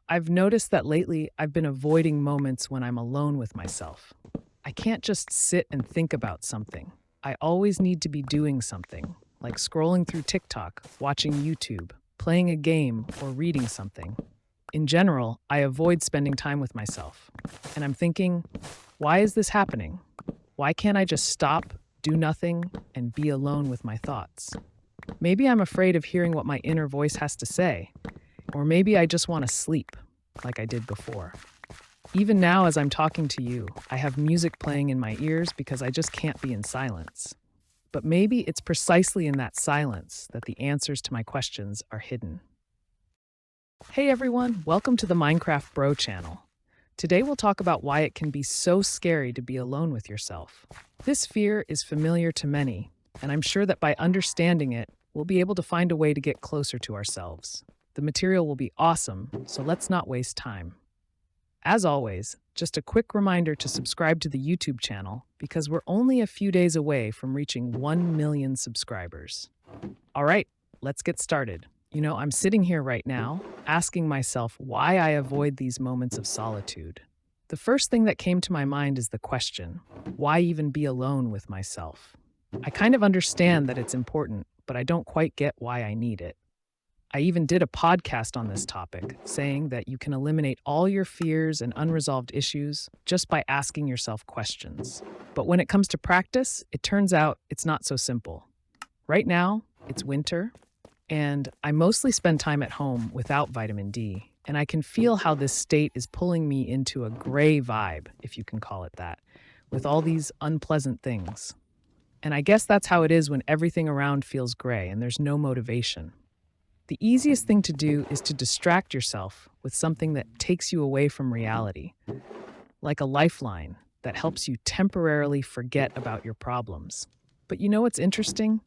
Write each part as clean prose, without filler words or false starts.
I've noticed that lately I've been avoiding moments when I'm alone with myself. I can't just sit and think about something. I always need to be doing something, like scrolling through TikTok, watching YouTube, playing a game, or reading something. In general, I avoid spending time with myself. And I'm thinking, why is this happening? Why can't I just stop, do nothing, and be alone with my thoughts? Maybe I'm afraid of hearing what my inner voice has to say. Or maybe I just want to sleep, like I did before. Even now, as I'm talking to you, I have music playing in my ears because I just can't be in silence. But maybe it's precisely in that silence that the answers to my questions are hidden. Hey everyone, welcome to the Minecraft Bro channel. Today we'll talk about why it can be so scary to be alone with yourself. This fear is familiar to many, and I'm sure that by understanding it, we'll be able to find a way to get closer to ourselves. The material will be awesome, so let's not waste time. As always, just a quick reminder to subscribe to the YouTube channel because we're only a few days away from reaching 1 million subscribers. All right, let's get started. I'm sitting here right now asking myself why I avoid these moments of solitude. The first thing that came to my mind is the question, why even be alone with myself? I kind of understand that it's important, but I don't quite get why I need it. I even did a podcast on this topic, saying that you can eliminate all your fears and unresolved issues just by asking yourself questions. But when it comes to practice, it turns out it's not so simple. Right now, it's winter, and I mostly spend time at home without vitamin D, and I can feel how this state is pulling me into a gray vibe, if you can call it that, with all these unpleasant things. And I guess that's how it is when everything around feels gray and there's no motivation. The easiest thing to do is to distract yourself with something that takes you away from reality, like a lifeline that helps you temporarily forget about your problems. But you know what's interesting?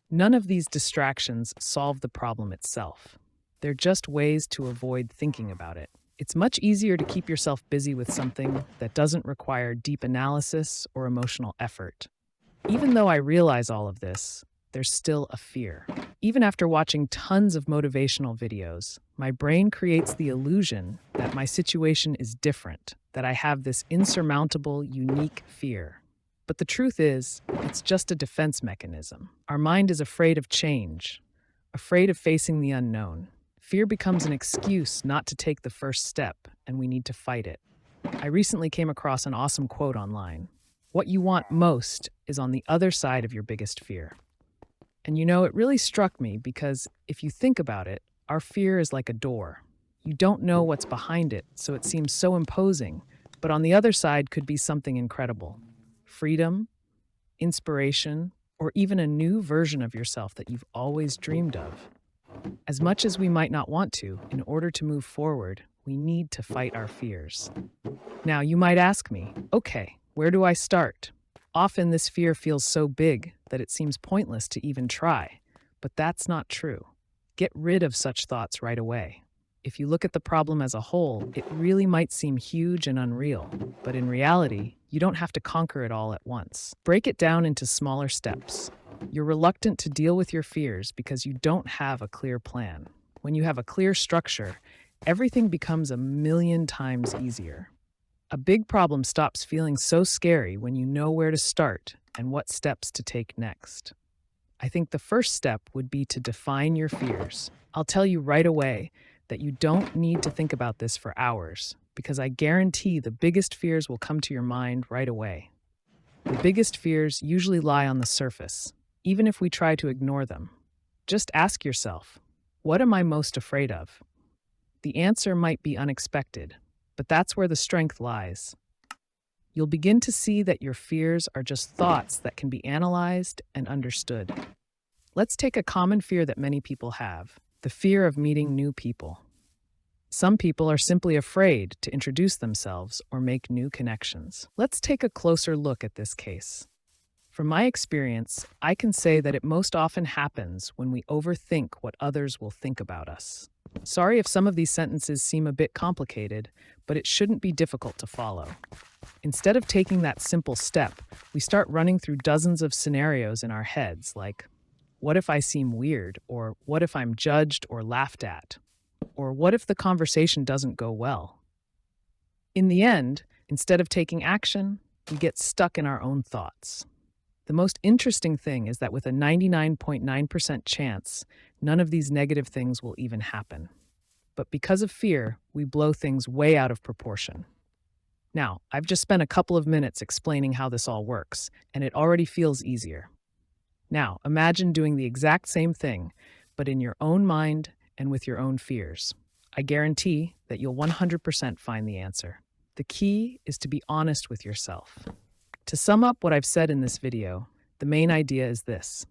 None of these distractions solve the problem itself. They're just ways to avoid thinking about it. It's much easier to keep yourself busy with something that doesn't require deep analysis or emotional effort. Even though I realize all of this, there's still a fear. Even after watching tons of motivational videos, my brain creates the illusion that my situation is different, that I have this insurmountable, unique fear. But the truth is, it's just a defense mechanism. Our mind is afraid of change, afraid of facing the unknown. Fear becomes an excuse not to take the first step, and we need to fight it. I recently came across an awesome quote online. What you want most is on the other side of your biggest fear. And it really struck me because if you think about it, our fear is like a door. You don't know what's behind it, so it seems so imposing, but on the other side could be something incredible. Freedom, inspiration, or even a new version of yourself that you've always dreamed of. As much as we might not want to, in order to move forward, we need to fight our fears. Now, you might ask me, okay, where do I start? Often this fear feels so big that it seems pointless to even try, but that's not true. Get rid of such thoughts right away. If you look at the problem as a whole, it really might seem huge and unreal, but in reality, you don't have to conquer it all at once. Break it down into smaller steps. You're reluctant to deal with your fears because you don't have a clear plan. When you have a clear structure, everything becomes a million times easier. A big problem stops feeling so scary when you know where to start and what steps to take next. I think the first step would be to define your fears. I'll tell you right away that you don't need to think about this for hours, because I guarantee the biggest fears will come to your mind right away. The biggest fears usually lie on the surface, even if we try to ignore them. Just ask yourself, what am I most afraid of? The answer might be unexpected, but that's where the strength lies. You'll begin to see that your fears are just thoughts that can be analyzed and understood. Let's take a common fear that many people have, the fear of meeting new people. Some people are simply afraid to introduce themselves or make new connections. Let's take a closer look at this case. From my experience, I can say that it most often happens when we overthink what others will think about us. Sorry if some of these sentences seem a bit complicated, but it shouldn't be difficult to follow. Instead of taking that simple step, we start running through dozens of scenarios in our heads like, what if I seem weird? Or what if I'm judged or laughed at? Or what if the conversation doesn't go well? In the end, instead of taking action, we get stuck in our own thoughts. The most interesting thing is that with a 99.9% chance, none of these negative things will even happen. But because of fear, we blow things way out of proportion. Now, I've just spent a couple of minutes explaining how this all works, and it already feels easier. Now, imagine doing the exact same thing, but in your own mind and with your own fears. I guarantee that you'll 100% find the answer. The key is to be honest with yourself. To sum up what I've said in this video, the main idea is this.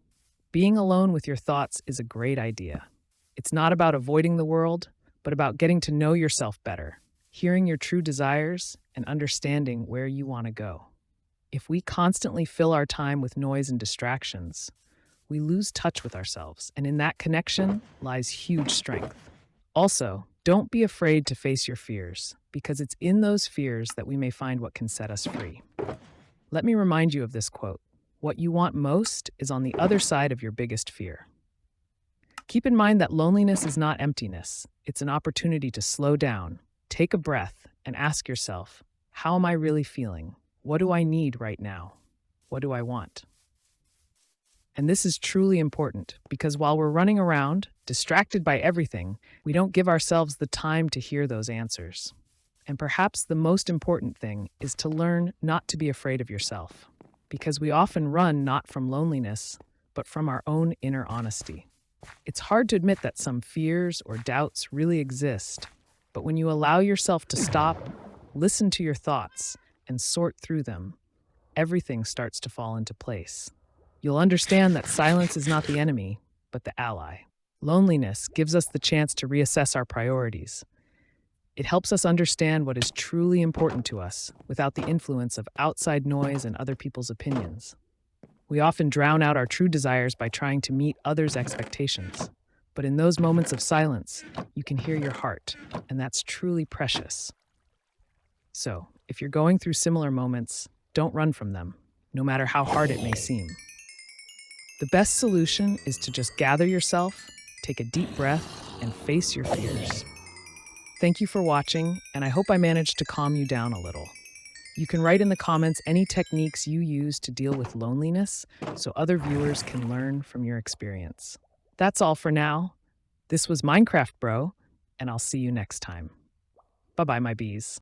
Being alone with your thoughts is a great idea. It's not about avoiding the world, but about getting to know yourself better, hearing your true desires, and understanding where you want to go. If we constantly fill our time with noise and distractions, we lose touch with ourselves, and in that connection lies huge strength. Also, don't be afraid to face your fears, because it's in those fears that we may find what can set us free. Let me remind you of this quote. What you want most is on the other side of your biggest fear. Keep in mind that loneliness is not emptiness. It's an opportunity to slow down, take a breath, and ask yourself, how am I really feeling? What do I need right now? What do I want? And this is truly important because while we're running around, distracted by everything, we don't give ourselves the time to hear those answers. And perhaps the most important thing is to learn not to be afraid of yourself, because we often run not from loneliness, but from our own inner honesty. It's hard to admit that some fears or doubts really exist, but when you allow yourself to stop, listen to your thoughts, and sort through them, everything starts to fall into place. You'll understand that silence is not the enemy, but the ally. Loneliness gives us the chance to reassess our priorities. It helps us understand what is truly important to us without the influence of outside noise and other people's opinions. We often drown out our true desires by trying to meet others' expectations. But in those moments of silence, you can hear your heart, and that's truly precious. So, if you're going through similar moments, don't run from them, no matter how hard it may seem. The best solution is to just gather yourself, take a deep breath, and face your fears. Thank you for watching, and I hope I managed to calm you down a little. You can write in the comments any techniques you use to deal with loneliness so other viewers can learn from your experience. That's all for now. This was Minecraft Bro, and I'll see you next time. Bye-bye, my bees.